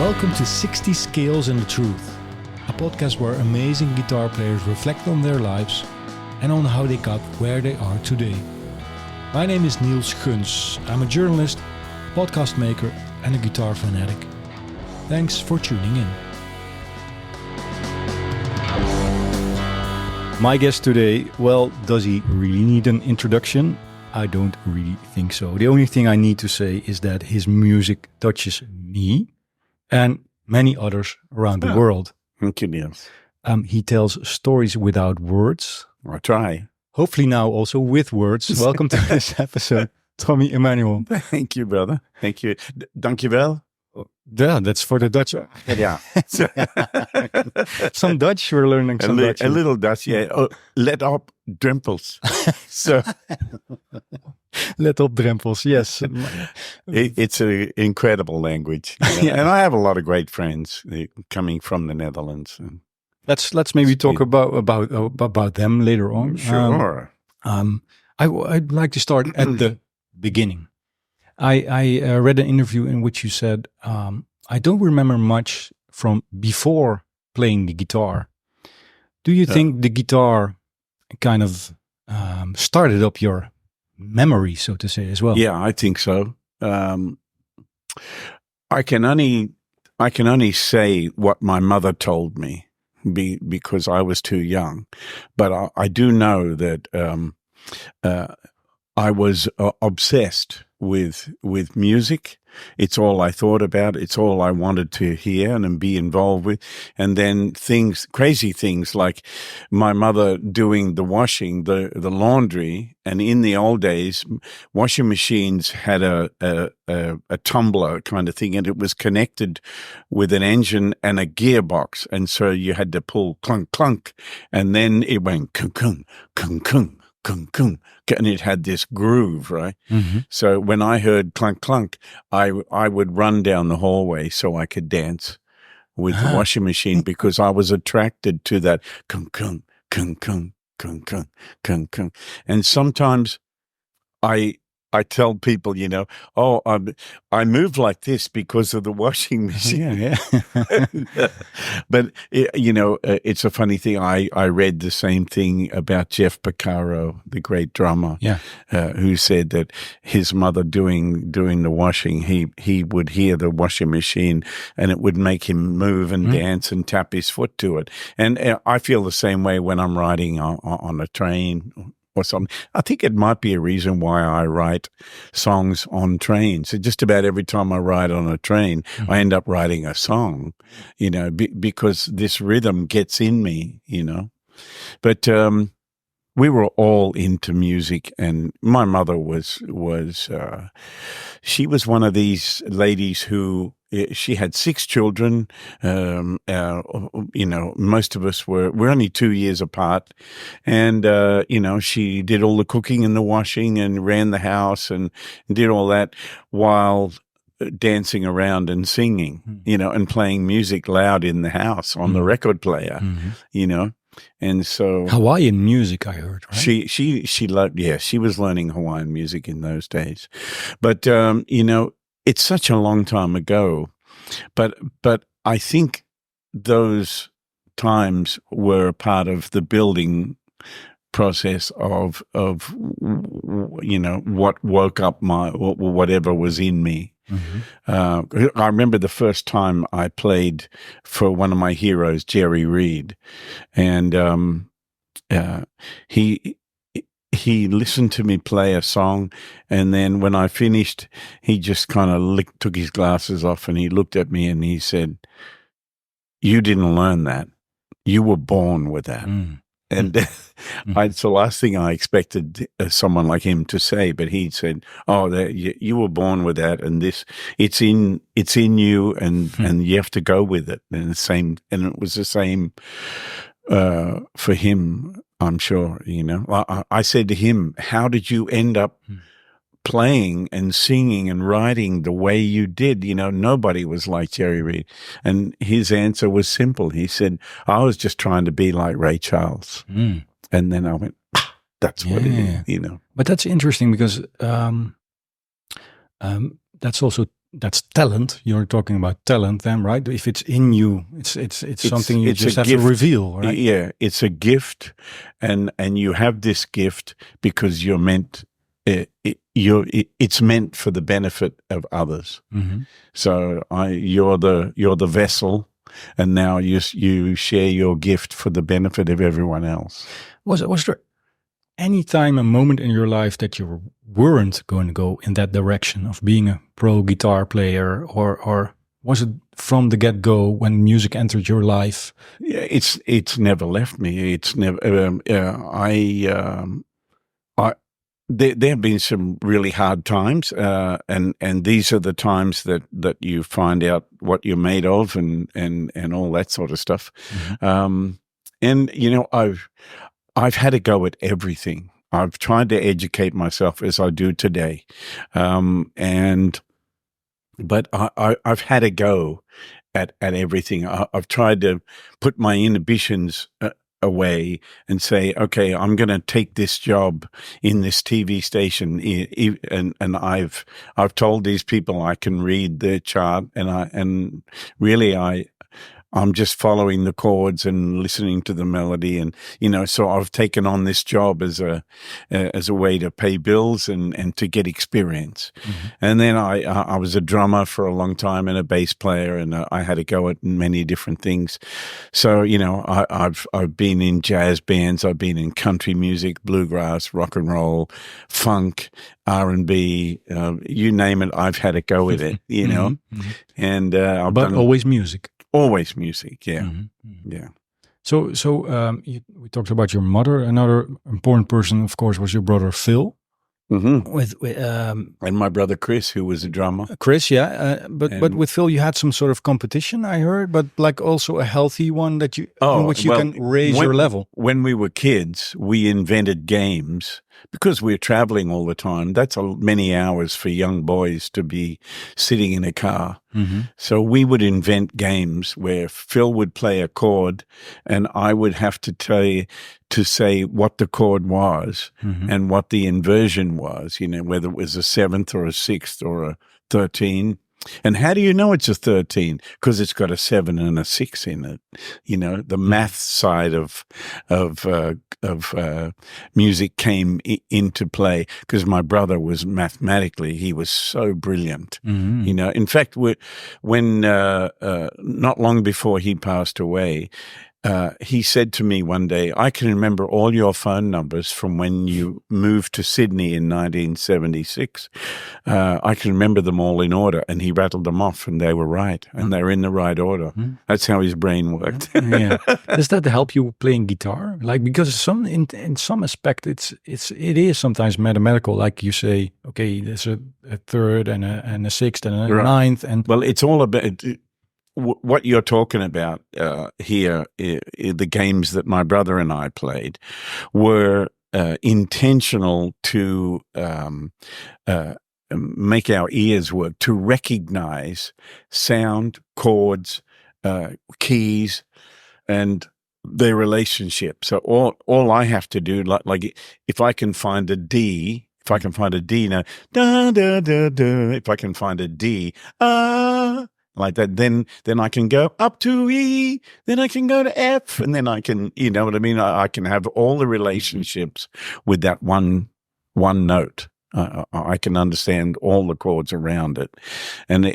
Welcome to 60 Scales and the Truth, a podcast where amazing guitar players reflect on their lives and on how they got where they are today. My name is Niels. I'm a journalist, podcast maker and a guitar fanatic. Thanks for tuning in. My guest today, well, does he really need an introduction? I don't really think so. The only thing I need to say is that his music touches me and many others around the world. Thank you, Niels. He tells stories without words. I try. Hopefully now also with words. Welcome to this episode, Tommy Emmanuel. Thank you, brother. Thank you. Dankjewel. Yeah, that's for the Dutch. Yeah. Some Dutch, we're learning some Dutch. A little Dutch, yeah. Oh, let up drempels. So let up drempels, yes. It's an incredible language. You know? Yeah. And I have a lot of great friends coming from the Netherlands. And let's maybe talk about them later on. Sure. I'd like to start at the beginning. I read an interview in which you said, I don't remember much from before playing the guitar. Do you think the guitar kind of started up your memory, so to say, as well? Yeah, I think so. I can only say what my mother told me because I was too young. But I do know that I was obsessed with music. It's all I thought about. It's all I wanted to hear and be involved with. And then crazy things like my mother doing the washing, the laundry. And in the old days, washing machines had a tumbler kind of thing, and it was connected with an engine and a gearbox. And so you had to pull clunk, clunk, and then it went kung, kung, kung, kung. Kung, kung, and it had this groove, right? Mm-hmm. So when I heard clunk, clunk, I would run down the hallway so I could dance with the washing machine because I was attracted to that kung, kung, kung, kung, kung, kung, kung, kung. And sometimes I tell people, I move like this because of the washing machine. Yeah. But, it's a funny thing. I read the same thing about Jeff Porcaro, the great drummer, who said that his mother doing the washing, he would hear the washing machine and it would make him move and dance and tap his foot to it. And I feel the same way when I'm riding on a train or something. I think it might be a reason why I write songs on trains. Just about every time I ride on a train, I end up writing a song, because this rhythm gets in me, But we were all into music, and my mother she was one of these ladies who, she had 6 children. Most of us we're only 2 years apart. And, she did all the cooking and the washing and ran the house and did all that while dancing around and singing, and playing music loud in the house on the record player, And so Hawaiian music, I heard, right? She loved, she was learning Hawaiian music in those days. But, it's such a long time ago, but I think those times were a part of the building process of what woke up whatever was in me. Mm-hmm. I remember the first time I played for one of my heroes, Jerry Reed, and he listened to me play a song, and then when I finished, he just kind of took his glasses off and he looked at me and he said, "You didn't learn that. You were born with that." And it's the last thing I expected someone like him to say, but he said, "Oh, you were born with that, and it's in you, and you have to go with it." And it was the same for him. I'm sure, I said to him, "How did you end up playing and singing and writing the way you did? Nobody was like Jerry Reed." And his answer was simple. He said, "I was just trying to be like Ray Charles." And then I went, that's what it is, But that's interesting because that's also that's talent. You're talking about talent then, right? If it's in you, it's something you just have to reveal, right? Yeah, it's a gift, and you have this gift because you're meant. It's meant for the benefit of others. Mm-hmm. So you're the vessel, and now you share your gift for the benefit of everyone else. Was there any time, a moment in your life that you weren't going to go in that direction of being a pro guitar player, or was it from the get-go when music entered your life? Yeah, it's never left me. It's never. There have been some really hard times, and these are the times that you find out what you're made of, and all that sort of stuff. Mm-hmm. And I've had a go at everything. I've tried to educate myself as I do today, but I've had a go at everything. I've tried to put my inhibitions away and say, okay, I'm going to take this job in this TV station, and I've told these people I can read the chart, and really I'm just following the chords and listening to the melody, and so I've taken on this job as a way to pay bills and to get experience. Mm-hmm. And then I was a drummer for a long time and a bass player, and I had to go at many different things. So I've been in jazz bands, I've been in country music, bluegrass, rock and roll, funk, R&B, you name it. I've had a go with it, Mm-hmm. and but always music. Always music, yeah, Mm-hmm. yeah. So we talked about your mother. Another important person, of course, was your brother Phil. Mm-hmm. With and my brother Chris, who was a drummer. Chris, yeah, but with Phil, you had some sort of competition, I heard, but like also a healthy one that in which you can raise your level. When we were kids, we invented games because we're traveling all the time. That's many hours for young boys to be sitting in a car. Mm-hmm. So we would invent games where Phil would play a chord, and I would have to say what the chord was, mm-hmm. and what the inversion was, whether it was a 7th or a 6th or a 13. And how do you know it's a 13? Because it's got a 7 and a 6 in it. The math side of music came into play because my brother was mathematically, he was so brilliant. Mm-hmm. In fact, when not long before he passed away, he said to me one day, I can remember all your phone numbers from when you moved to Sydney in 1976. I can remember them all in order. And he rattled them off, and they were right. And they were in the right order. Mm. That's how his brain worked. Yeah. Does that help you playing guitar? Like, because in some aspect, it is sometimes mathematical. Like you say, okay, there's a 3rd and a 6th and a 9th. And well, it's all about what you're talking about here. The games that my brother and I played were intentional to make our ears work, to recognize sound, chords, keys, and their relationship. So all I have to do, like if I can find a D, now, da da da da. If I can find a D, like that, then I can go up to E, then I can go to F, and then I can, you know what I mean? I can have all the relationships with that one note. I can understand all the chords around it, and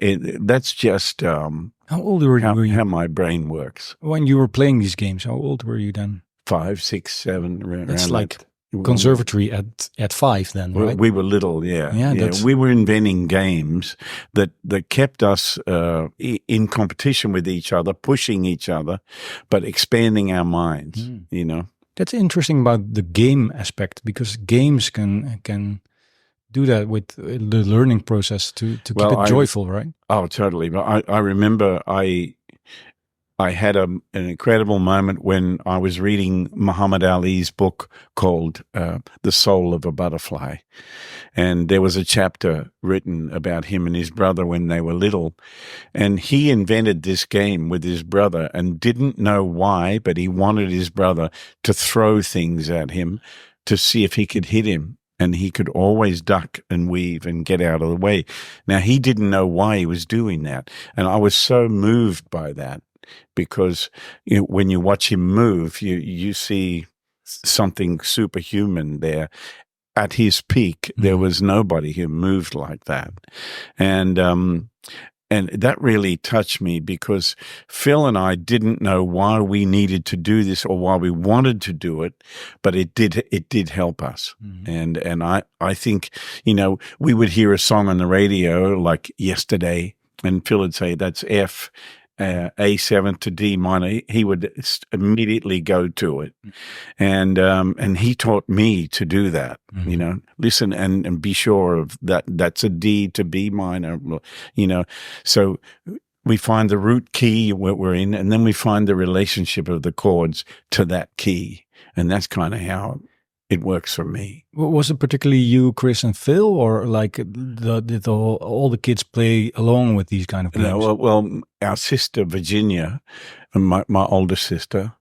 that's just how old were you? How my brain works. When you were playing these games, how old were you then? 5, 6, 7. That's like conservatory at 5 then, right? We were little, yeah. We were inventing games that kept us in competition with each other, pushing each other, but expanding our minds, That's interesting about the game aspect, because games can do that with the learning process to keep it joyful, right? Oh, totally. But I remember I had an incredible moment when I was reading Muhammad Ali's book called The Soul of a Butterfly. And there was a chapter written about him and his brother when they were little. And he invented this game with his brother and didn't know why, but he wanted his brother to throw things at him to see if he could hit him. and he could always duck and weave and get out of the way. Now, he didn't know why he was doing that, and I was so moved by that, because when you watch him move, you see something superhuman there. At his peak, there was nobody who moved like that, and that really touched me, because Phil and I didn't know why we needed to do this or why we wanted to do it, but it did help us. And I think, we would hear a song on the radio like Yesterday, and Phil would say, that's F, A7 to D minor. He would immediately go to it. And he taught me to do that, listen and be sure of that. That's a D to B minor, so we find the root key what we're in, and then we find the relationship of the chords to that key. And that's kind of how it works for me. Was it particularly you, Chris, and Phil, or like did all the kids play along with these kind of games? No, well, our sister Virginia, my older sister,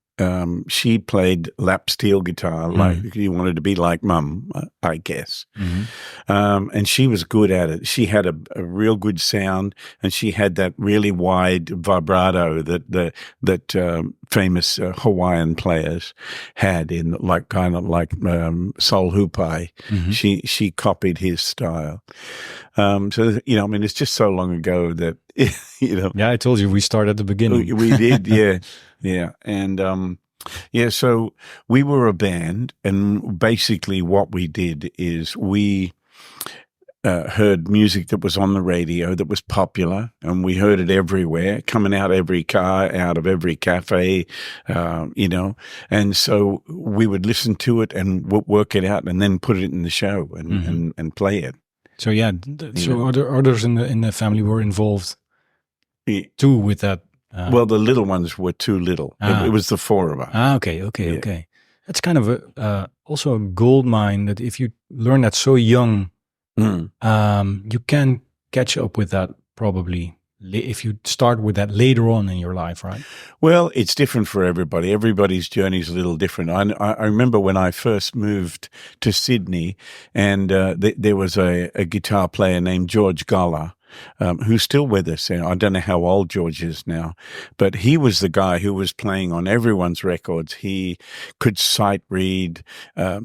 she played lap steel guitar, like you wanted to be like Mum, I guess. And she was good at it. She had a real good sound, and she had that really wide vibrato that famous Hawaiian players had in kind of like Sol Hupai. She copied his style. So it's just so long ago that Yeah, I told you we start at the beginning. We did, yeah. Yeah. And, so we were a band, and basically what we did is we heard music that was on the radio that was popular, and we heard it everywhere, coming out every car, out of every cafe, and so we would listen to it and work it out and then put it in the show and play it. So others in the family were involved too with that. Well, the little ones were too little. It was the four of us. Okay. That's kind of also a gold mine, that if you learn that so young, you can catch up with that probably if you start with that later on in your life, right? Well, it's different for everybody. Everybody's journey is a little different. I remember when I first moved to Sydney, and there was a guitar player named George Goller, who's still with us. And I don't know how old George is now, but he was the guy who was playing on everyone's records. He could sight read.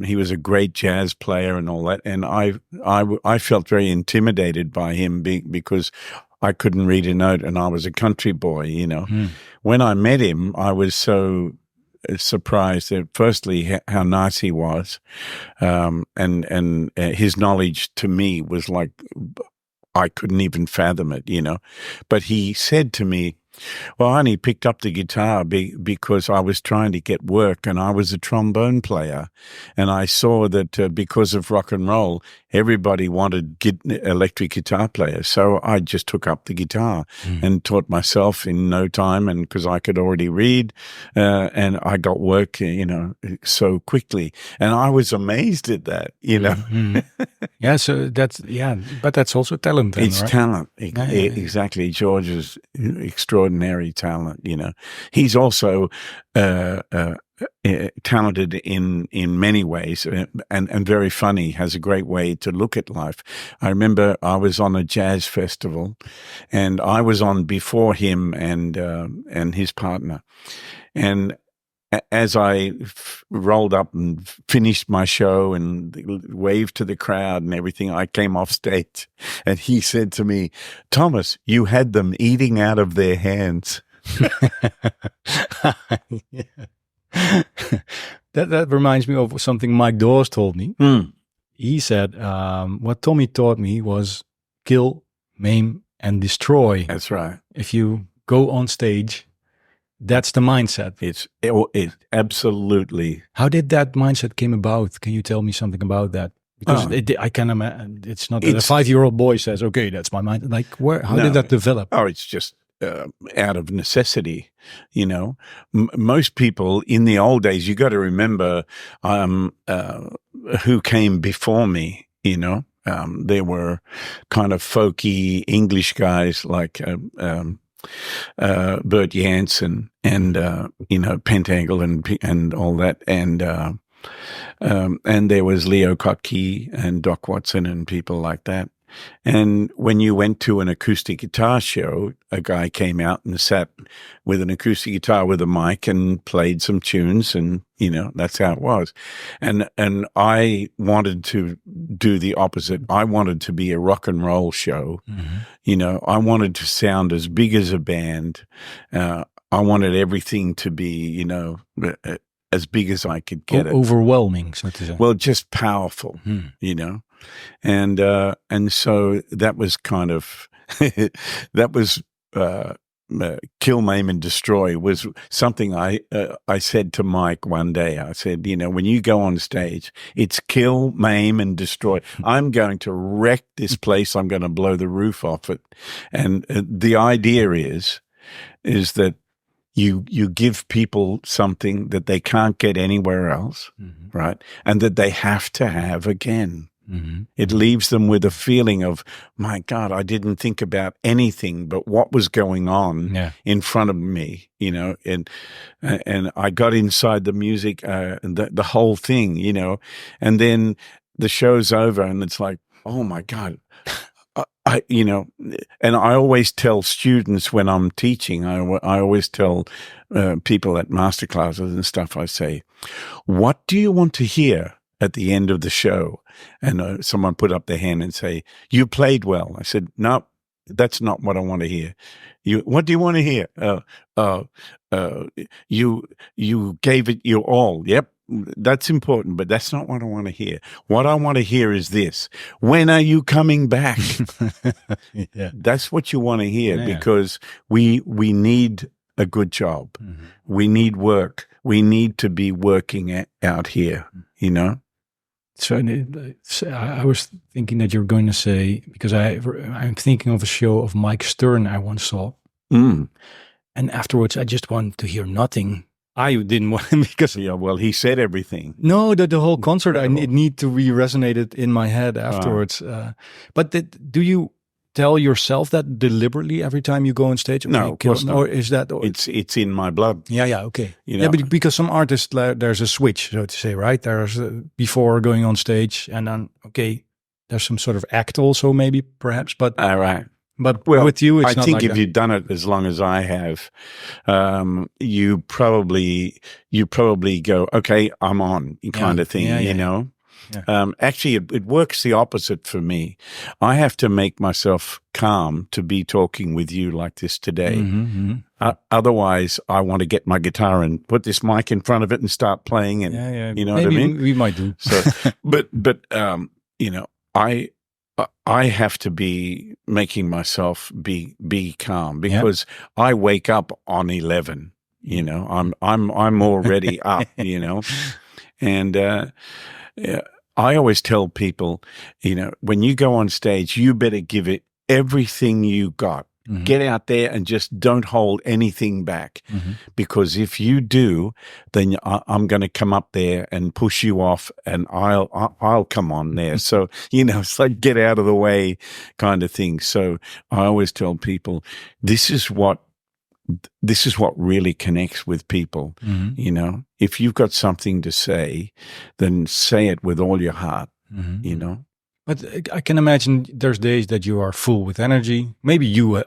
He was a great jazz player and all that. And I felt very intimidated by him because I couldn't read a note, and I was a country boy, When I met him, I was so surprised at firstly how nice he was, and his knowledge to me was like I couldn't even fathom it, But he said to me, well, I only picked up the guitar because I was trying to get work, and I was a trombone player, and I saw that because of rock and roll, everybody wanted electric guitar players. So I just took up the guitar and taught myself in no time, and because I could already read, and I got work, so quickly. And I was amazed at that, Yeah, so but that's also talent then, it's right? talent. Exactly. George is extraordinary talent, He's also talented in many ways, and very funny, has a great way to look at life. I remember I was on a jazz festival, and I was on before him and his partner. And as I rolled up and finished my show and waved to the crowd and everything, I came off stage, and he said to me, "Thomas, you had them eating out of their hands." That reminds me of something Mike Dawes told me. He said, what Tommy taught me was kill, maim, and destroy. That's right. If you go on stage, that's the mindset. It's absolutely. How did that mindset came about? Can you tell me something about that? Because I can imagine it's not that a 5-year-old boy says, "Okay, that's my mind." Like, how did that develop? Oh, it's just out of necessity. Most people in the old days, you got to remember who came before me. There were kind of folky English guys like Bert Jansen and Pentangle and all that, and And there was Leo Kottke and Doc Watson and people like that. And when you went to an acoustic guitar show, a guy came out and sat with an acoustic guitar with a mic and played some tunes, and that's how it was. And I wanted to do the opposite. I wanted to be a rock and roll show. I wanted to sound as big as a band. I wanted everything to be, as big as I could get it. Overwhelming, so to say. Well, just powerful, And so that was kind of that was kill, maim, and destroy was something I said to Mike one day. I said, when you go on stage, it's kill, maim, and destroy. I'm going to wreck this place. I'm going to blow the roof off it. And the idea is that you give people something that they can't get anywhere else, right? And that they have to have again. It leaves them with a feeling of, my God, I didn't think about anything but what was going on in front of me, and I got inside the music, and the whole thing, and then the show's over and it's like, oh my God. And I always tell students when I'm teaching, I always tell people at masterclasses and stuff, I say, what do you want to hear at the end of the show? And someone put up their hand and say, you played well. I said, no, that's not what I want to hear. What do you want to hear? You gave it your all. Yep. That's important, but that's not what I want to hear. What I want to hear is this. When are you coming back? That's what you want to hear, because we need a good job. We need work. We need to be working out here, So I was thinking that you're going to say, because I'm thinking of a show of Mike Stern I once saw. And afterwards I just wanted to hear nothing. I didn't want because well, he said everything. No, the whole concert I need to resonate it in my head afterwards. But do you tell yourself that deliberately every time you go on stage? No, of course not. Or is that it's in my blood? Yeah, okay. But because some artists, there's a switch, so to say, right? There's before going on stage, and then there's some sort of act also, maybe perhaps. But all right. But with you, it's I not think like if that. you've done it as long as I have, you probably go, okay, I'm on, kind of thing, you know. Yeah. Actually, it works the opposite for me. I have to make myself calm to be talking with you like this today. Otherwise, I want to get my guitar and put this mic in front of it and start playing. And you know maybe what I mean? We might do. So, but you know, I have to be making myself be calm, because I wake up on 11. You know, I'm already up. You know, and I always tell people, you know, when you go on stage, you better give it everything you got. Get out there and just don't hold anything back, because if you do, then I'm going to come up there and push you off, and I'll come on there. So, you know, it's like get out of the way kind of thing. So I always tell people, this is what really connects with people. You know, if you've got something to say, then say it with all your heart, you know. But I can imagine there's days that you are full with energy. Maybe you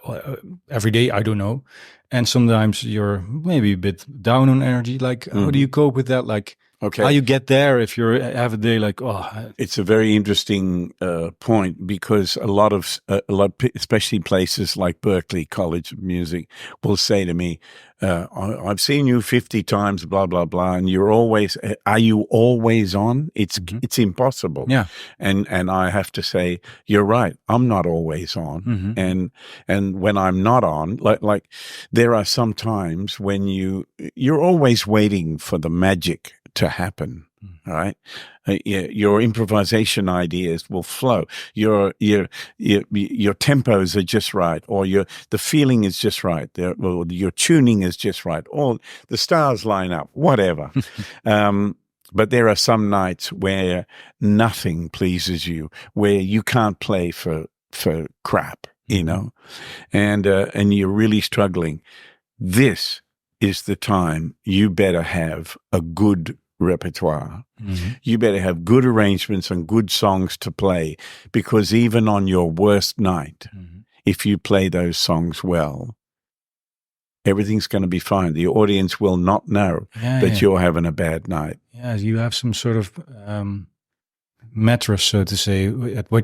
every day, I don't know. And sometimes you're maybe a bit down on energy. Like, how do you cope with that? Like, how you get there if you have a day like, It's a very interesting point, because a lot, especially places like Berklee College of Music, will say to me, I've seen you 50 times, blah, blah, blah, and are you always on? It's impossible. Yeah. And I have to say, you're right, I'm not always on. And when I'm not on, like there are some times when you're always waiting for the magic to happen. All right, your improvisation ideas will flow. Your tempos are just right, or the feeling is just right. Or your tuning is just right. All the stars line up. Whatever. But there are some nights where nothing pleases you, where you can't play for crap, you know, and you're really struggling. This is the time you better have a good repertoire. You better have good arrangements and good songs to play, because even on your worst night, if you play those songs well, everything's going to be fine. The audience will not know that you're having a bad night. Yeah, you have some sort of mattress, so to say, at where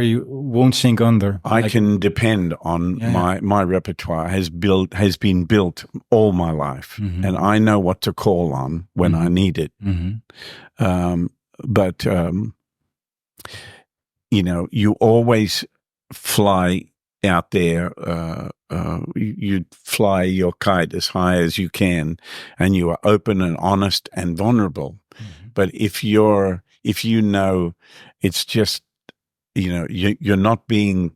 you won't sink under. I can depend on my repertoire has been built all my life, and I know what to call on when I need it. But you always fly out there. You fly your kite as high as you can, and you are open and honest and vulnerable. But if you know it's just, you're not being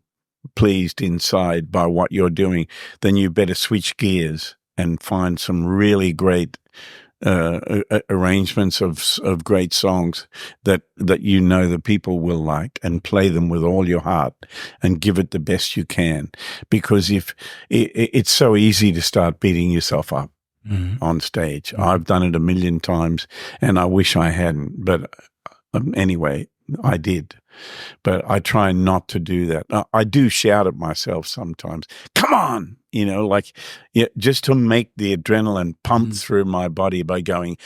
pleased inside by what you're doing, then you better switch gears and find some really great arrangements of great songs that the people will like, and play them with all your heart and give it the best you can. Because if it's so easy to start beating yourself up on stage. I've done it a million times, and I wish I hadn't. But anyway, I did. But I try not to do that. I do shout at myself sometimes. Come on! Just to make the adrenaline pump through my body by going,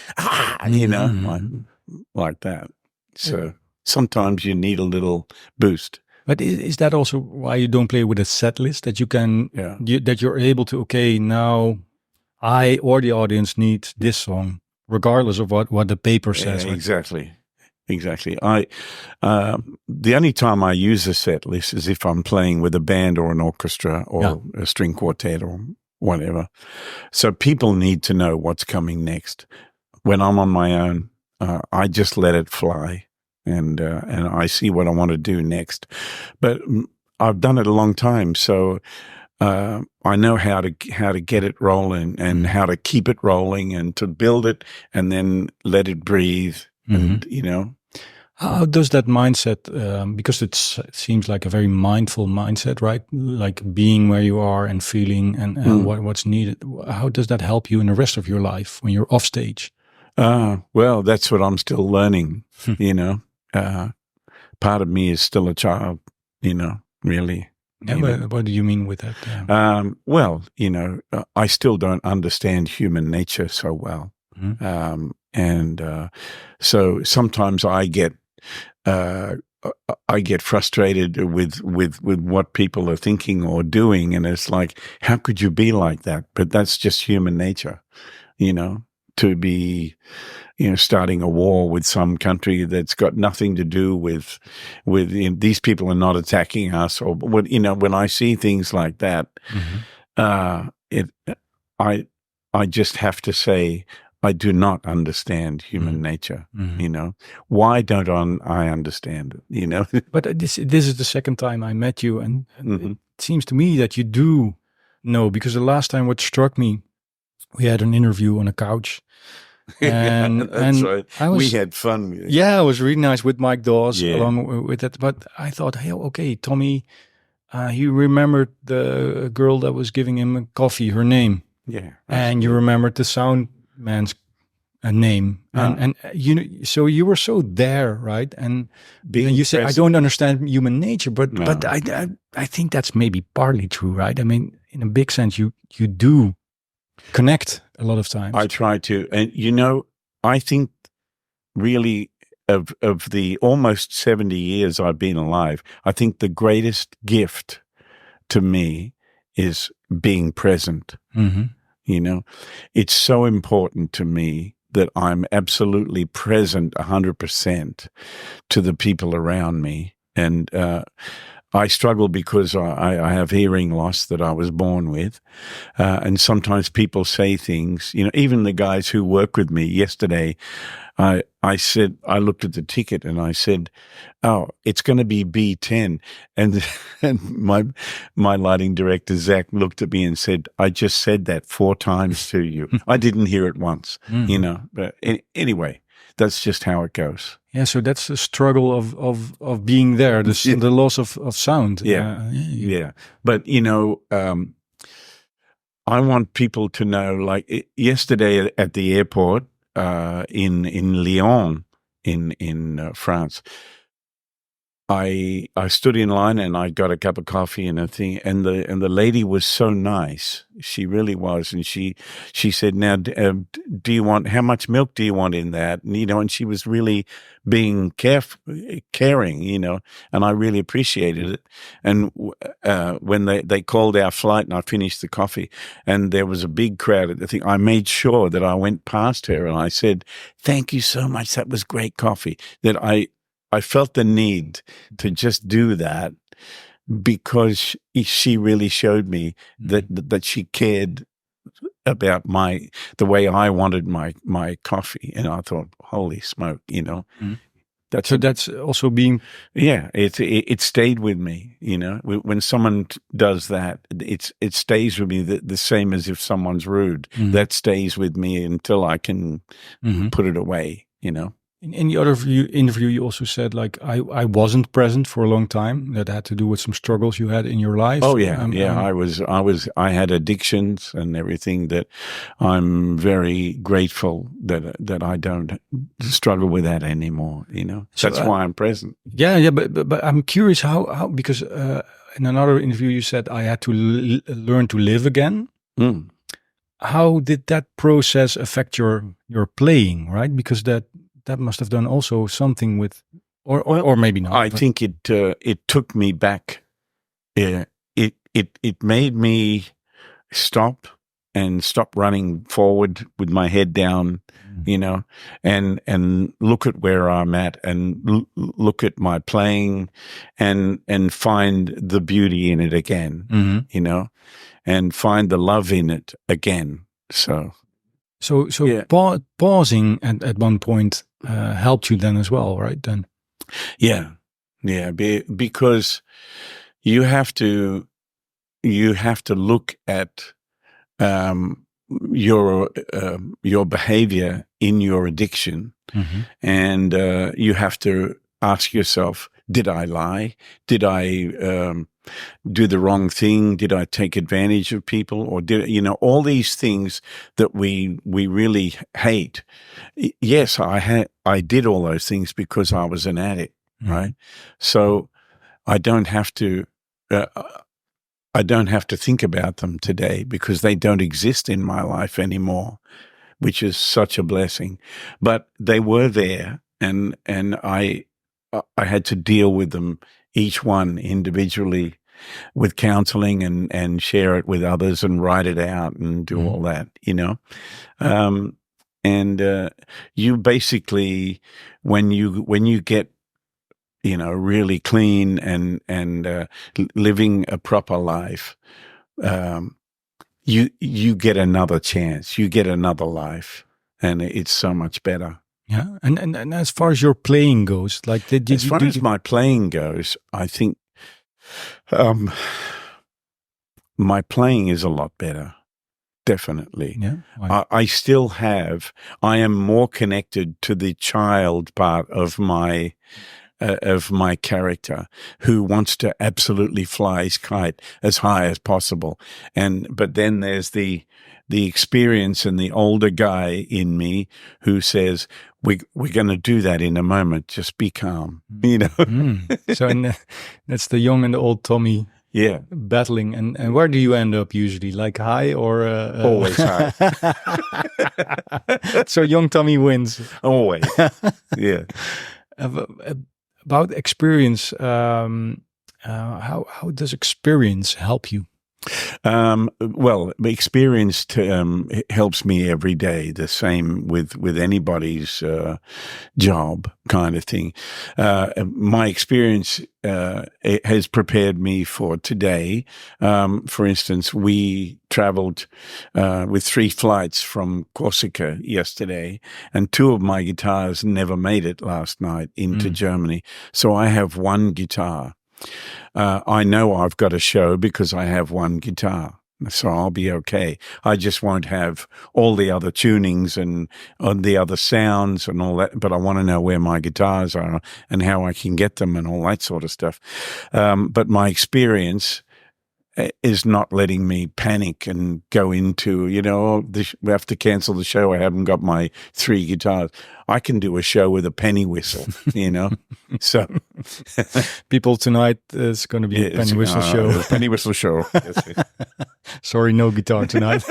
like that. So sometimes you need a little boost. But is that also why you don't play with a set list, that you can, that you're able to, okay, now I or the audience needs this song, regardless of what the paper says? Exactly. The only time I use a set list is if I'm playing with a band or an orchestra or a string quartet or whatever. So people need to know what's coming next. When I'm on my own, I just let it fly, and I see what I want to do next. But I've done it a long time, so I know how to get it rolling and how to keep it rolling and to build it and then let it breathe. And how does that mindset, because it seems like a very mindful mindset, right? Like being where you are and feeling and what's needed. How does that help you in the rest of your life when you're off stage? Well, that's what I'm still learning. Part of me is still a child, really. What do you mean with that? Well, I still don't understand human nature so well. So sometimes I get frustrated with what people are thinking or doing, and it's like, how could you be like that? But that's just human nature, to be, starting a war with some country that's got nothing to do with these people are not attacking us, or when I see things like that, I just have to say, I do not understand human nature. Why don't I understand it? But this is the second time I met you, and it seems to me that you do know, because the last time what struck me, we had an interview on a couch, and that's right. We had fun. Yeah, it was really nice with Mike Dawes along with that. But I thought, hey, okay, Tommy, he remembered the girl that was giving him a coffee, her name, and you remembered the sound man's name, and so you were so there, right? And you say, I don't understand human nature, but I think that's maybe partly true, right? I mean, in a big sense, you do connect a lot of times. I try to, and I think really of the almost 70 years I've been alive, I think the greatest gift to me is being present. It's so important to me that I'm absolutely present 100% to the people around me. And I struggle because I have hearing loss that I was born with. And sometimes people say things, even the guys who work with me. Yesterday, I said, I looked at the ticket and I said, oh, it's going to be B10. And my lighting director, Zach, looked at me and said, I just said that 4 times to you. I didn't hear it once, But anyway, that's just how it goes. Yeah, so that's the struggle of being there, the loss of sound. Yeah. But, I want people to know, like yesterday at the airport, in Lyon, in France. I stood in line and I got a cup of coffee and a thing, and the lady was so nice. She really was, and she said, "Now, do you want, how much milk do you want in that?" And and she was really being caring, and I really appreciated it. And when they called our flight and I finished the coffee, and there was a big crowd at the thing, I made sure that I went past her and I said, "Thank you so much. That was great coffee." That I felt the need to just do that because she really showed me that she cared about the way I wanted my coffee, and I thought, holy smoke, Mm. That's also being it stayed with me. When someone does that, it stays with me the same as if someone's rude. That stays with me until I can put it away. In the other interview, you also said, like, I wasn't present for a long time. That had to do with some struggles you had in your life. Oh yeah, I had addictions and everything that I'm very grateful that I don't struggle with that anymore. So, that's why I'm present. Yeah, but I'm curious how because in another interview you said I had to learn to live again. Mm. How did that process affect your playing? Right, because that must have done also something with, or maybe not. I think it took me back. It made me stop running forward with my head down, and look at where I'm at and look at my playing and find the beauty in it again, and find the love in it again. So yeah. Pausing at one point helped you then as well, right? Then, because you have to look at your behavior in your addiction, and you have to ask yourself, did I lie? Did I do the wrong thing? Did I take advantage of people? Or did, all these things that we really hate. Yes, I did all those things because I was an addict, right? So I don't have to think about them today because they don't exist in my life anymore, which is such a blessing. But they were there, and I had to deal with them, each one individually, with counseling and share it with others and write it out and do all that, and you basically, when you get, really clean and living a proper life, you get another chance, you get another life, and it's so much better. Yeah, and as far as your playing goes, like as far as my playing goes, I think my playing is a lot better. Definitely. Yeah. I am more connected to the child part of my character, who wants to absolutely fly his kite as high as possible. But then there's the experience and the older guy in me who says, we're going to do that in a moment. Just be calm, So that's the young and the old Tommy. Yeah, battling. And where do you end up usually? Like high or always high? So young Tommy wins always. Yeah. About experience, how does experience help you? Well, experience helps me every day. The same with anybody's job, kind of thing. My experience it has prepared me for today. For instance, we traveled with 3 flights from Corsica yesterday, and 2 of my guitars never made it last night into Germany. So I have 1 guitar. I know I've got a show because I have 1 guitar, so I'll be okay. I just won't have all the other tunings and the other sounds and all that, but I want to know where my guitars are and how I can get them and all that sort of stuff. But my experience is not letting me panic and go into, we have to cancel the show. I haven't got my 3 guitars. I can do a show with a penny whistle, So people, tonight is going to be a penny whistle show. Penny whistle show. Yes. Sorry, no guitar tonight.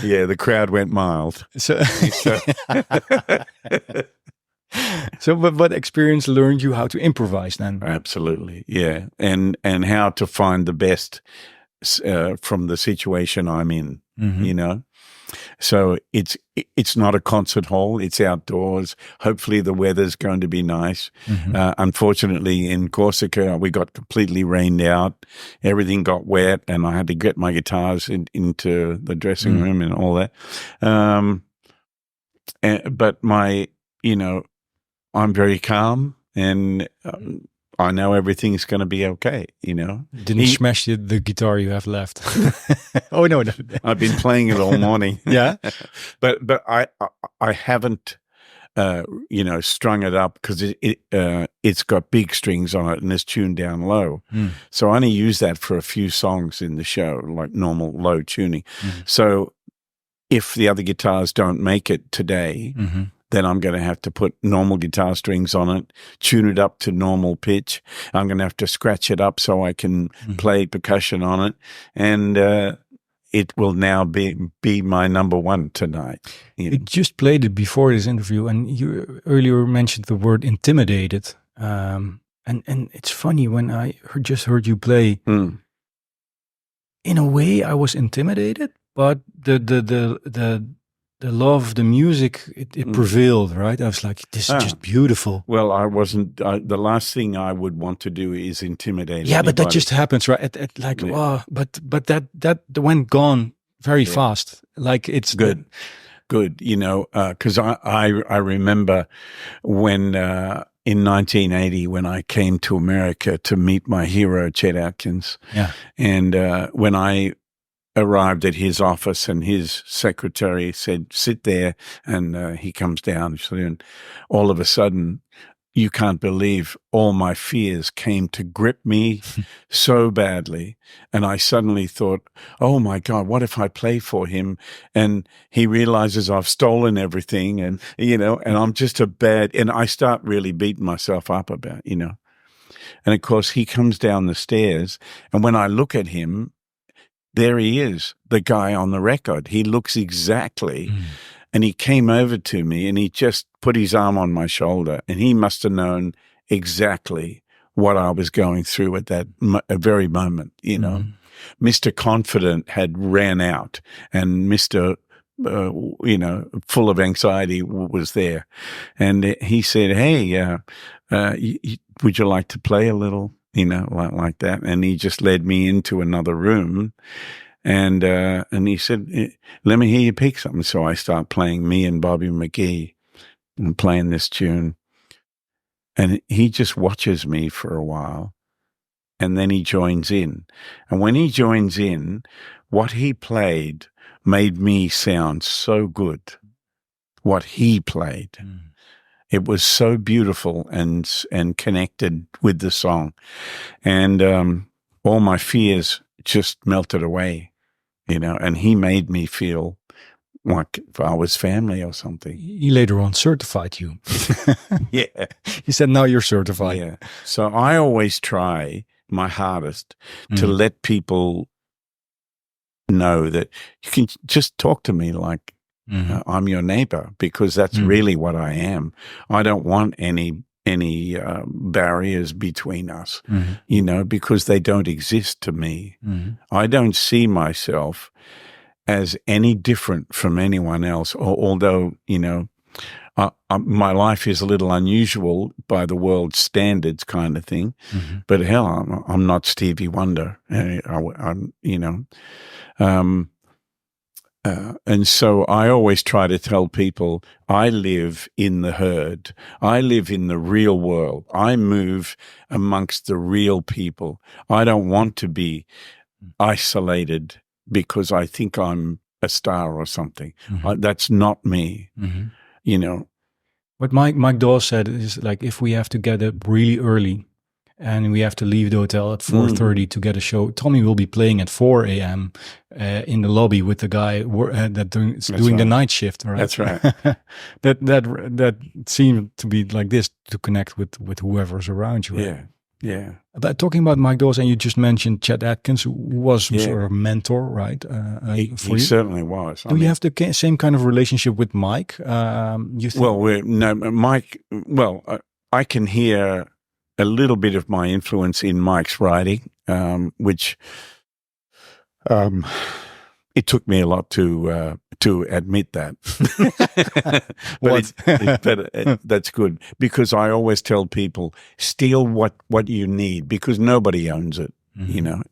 Yeah, the crowd went mild. So, but what experience learned you how to improvise then? Absolutely, yeah, and how to find the best from the situation I'm in. So it's not a concert hall; it's outdoors. Hopefully, the weather's going to be nice. Unfortunately, in Corsica, we got completely rained out. Everything got wet, and I had to get my guitars into the dressing room and all that. But I'm very calm, and I know everything's going to be okay. Didn't smash the guitar you have left. Oh no! I've been playing it all morning. Yeah, but I haven't strung it up because it's got big strings on it and it's tuned down low. So I only use that for a few songs in the show, like normal low tuning. So if the other guitars don't make it today. Then I'm going to have to put normal guitar strings on it, tune it up to normal pitch. I'm going to have to scratch it up so I can play percussion on it. And it will now be my number one tonight. You just played it before this interview, and you earlier mentioned the word intimidated. And it's funny, when I just heard you play, in a way I was intimidated, but the love of the music, it prevailed, right? I was like, this is just beautiful. Well, I wasn't, the last thing I would want to do is intimidate Yeah, anybody. but that just happens, right? Wow, but that went gone very fast. Like, it's good. Good, because I remember when in 1980 when I came to America to meet my hero, Chet Atkins. Yeah. And when I arrived at his office and his secretary said, sit there, and he comes down, and all of a sudden, you can't believe all my fears came to grip me so badly. And I suddenly thought, oh my God, what if I play for him and he realizes I've stolen everything, and, and I'm just and I start really beating myself up about, And of course he comes down the stairs, and when I look at him, there he is, the guy on the record. He looks exactly, and he came over to me and he just put his arm on my shoulder, and he must have known exactly what I was going through at that very moment, Mr. Confident had ran out, and Mr. Full of anxiety was there. And he said, hey, would you like to play a little? Like that. And he just led me into another room, and he said, let me hear you pick something. So I start playing Me and Bobby McGee and playing this tune. And he just watches me for a while, and then he joins in. And when he joins in, what he played made me sound so good. What he played. It was so beautiful and connected with the song. And all my fears just melted away, and he made me feel like I was family or something. He later on certified you. Yeah. He said, now you're certified. Yeah. So I always try my hardest to let people know that you can just talk to me like, I'm your neighbor, because that's really what I am. I don't want any barriers between us, because they don't exist to me. I don't see myself as any different from anyone else, although, my life is a little unusual by the world's standards, kind of thing. But hell, I'm not Stevie Wonder. And so I always try to tell people, I live in the herd. I live in the real world. I move amongst the real people. I don't want to be isolated because I think I'm a star or something. That's not me, What Mike Dawes said is, like, if we have to get up really early and we have to leave the hotel at 4:30 to get a show. Tommy will be playing at 4 a.m. In the lobby with the guy doing the night shift. Right? That's right. that seemed to be like this to connect with whoever's around you. Right? Yeah. But talking about Mike Dawes, and you just mentioned Chet Atkins, who was sort of a mentor, right? He for you. Certainly was. Do you have the same kind of relationship with Mike? You think? Mike. Well, I can hear a little bit of my influence in Mike's writing, which it took me a lot to admit that. but that's good, because I always tell people, steal what you need, because nobody owns it.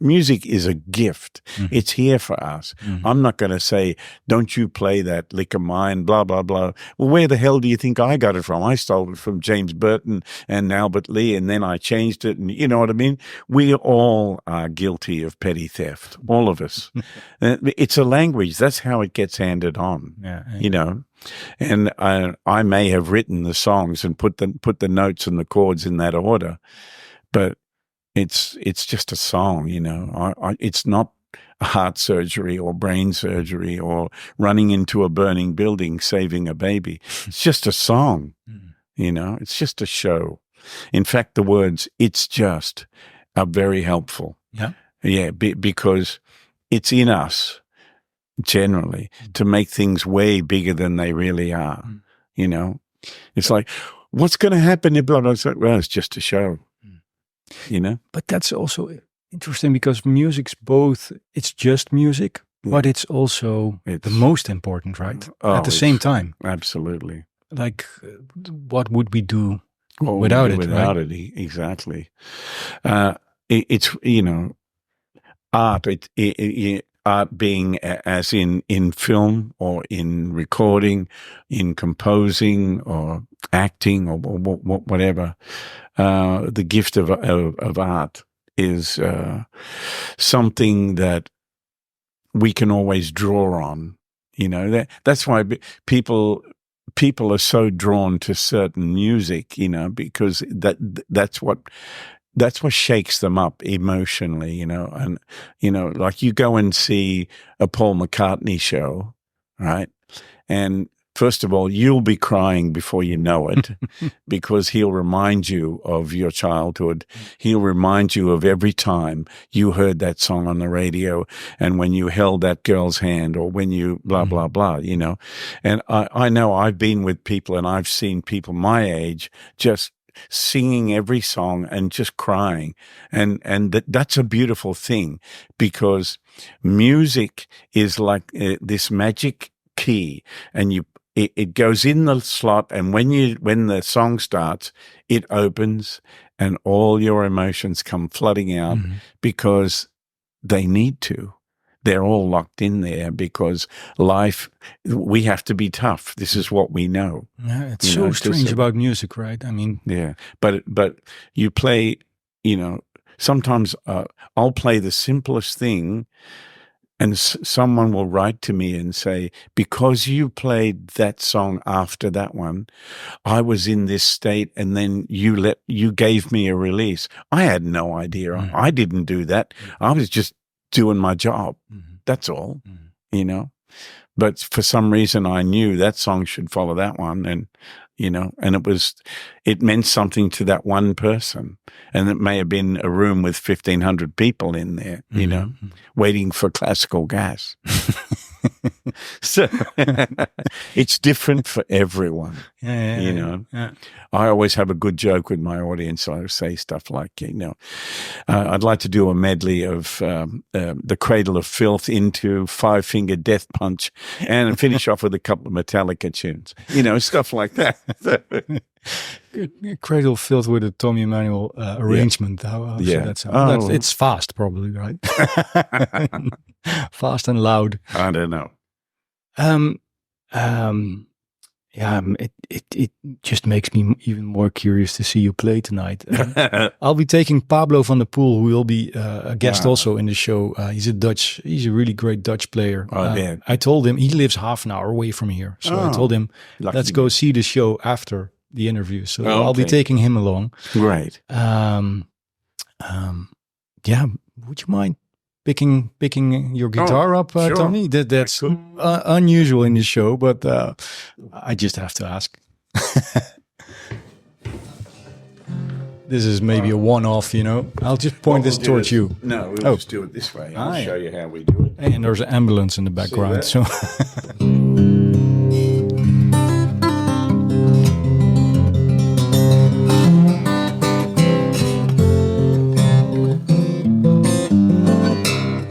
Music is a gift. It's here for us. I'm not going to say, don't you play that lick of mine, blah, blah, blah. Well, where the hell do you think I got it from? I stole it from James Burton and Albert Lee, and then I changed it. And you know what I mean? We all are guilty of petty theft, all of us. It's a language. That's how it gets handed on, And I may have written the songs and put the notes and the chords in that order, but it's just a song, it's not heart surgery or brain surgery or running into a burning building, saving a baby. It's just a song, it's just a show. In fact, the words, "it's just," are very helpful. Yeah, because it's in us generally to make things way bigger than they really are. It's like, what's going to happen if blah, blah, blah? Well, it's just a show. But that's also interesting, because music's both, it's just music, but it's also the most important, right? At the same time. Absolutely. Like, what would we do without it? Without right? it, exactly. It's, art, art being as in film or in recording, in composing or acting or whatever. The gift of art is something that we can always draw on. That's why people are so drawn to certain music. Because that's what shakes them up emotionally. And like you go and see a Paul McCartney show, right? And first of all, you'll be crying before you know it, because he'll remind you of your childhood. He'll remind you of every time you heard that song on the radio, and when you held that girl's hand, or when you blah, blah, blah, And I know I've been with people, and I've seen people my age just singing every song and just crying. And that's a beautiful thing, because music is like this magic key, and it goes in the slot, and when the song starts, it opens, and all your emotions come flooding out, because they need to. They're all locked in there, because life, we have to be tough. This is what we know. Yeah, it's so strange about music, right? I mean, yeah, but you play, sometimes I'll play the simplest thing, and someone will write to me and say, because you played that song after that one, I was in this state, and then you gave me a release. I had no idea. I didn't do that. I was just doing my job. That's all, But for some reason, I knew that song should follow that one, and and it meant something to that one person, and it may have been a room with 1,500 people in there, waiting for classical gas. So it's different for everyone. Yeah. I always have a good joke with my audience. I say stuff like, I'd like to do a medley of The Cradle of Filth into Five Finger Death Punch, and finish off with a couple of Metallica tunes, stuff like that. Cradle of Filth with a Tommy Emmanuel arrangement. How should that sound? It's fast, probably, right? Fast and loud. I don't know. It just makes me even more curious to see you play tonight. I'll be taking Pablo van der Poel, who will be a guest also in the show. He's a really great Dutch player. I told him, he lives half an hour away from here. So I told him, let's go see the show after the interview. So I'll be taking him along. Right. Yeah, would you mind picking your guitar up, sure. Tommy? That's unusual in the show, but I just have to ask. This is maybe a one-off, you know. I'll just point this towards you. No, we'll just do it this way. I'll yeah. show you how we do it. And there's an ambulance in the background. So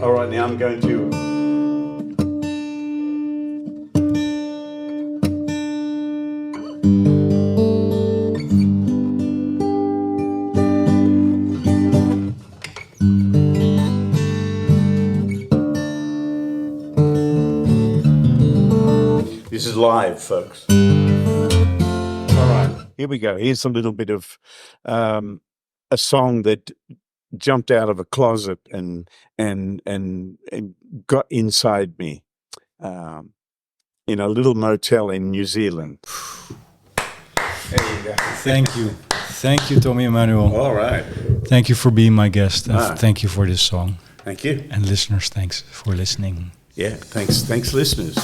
All right, now I'm going to. This is live, folks. All right, here we go. Here's a little bit of a song that jumped out of a closet and got inside me in a little motel in New Zealand. There you go. Thank you, Tommy Emmanuel. All right. Thank you for being my guest. Thank you for this song. Thank you. And listeners, thanks for listening. Yeah, thanks, listeners.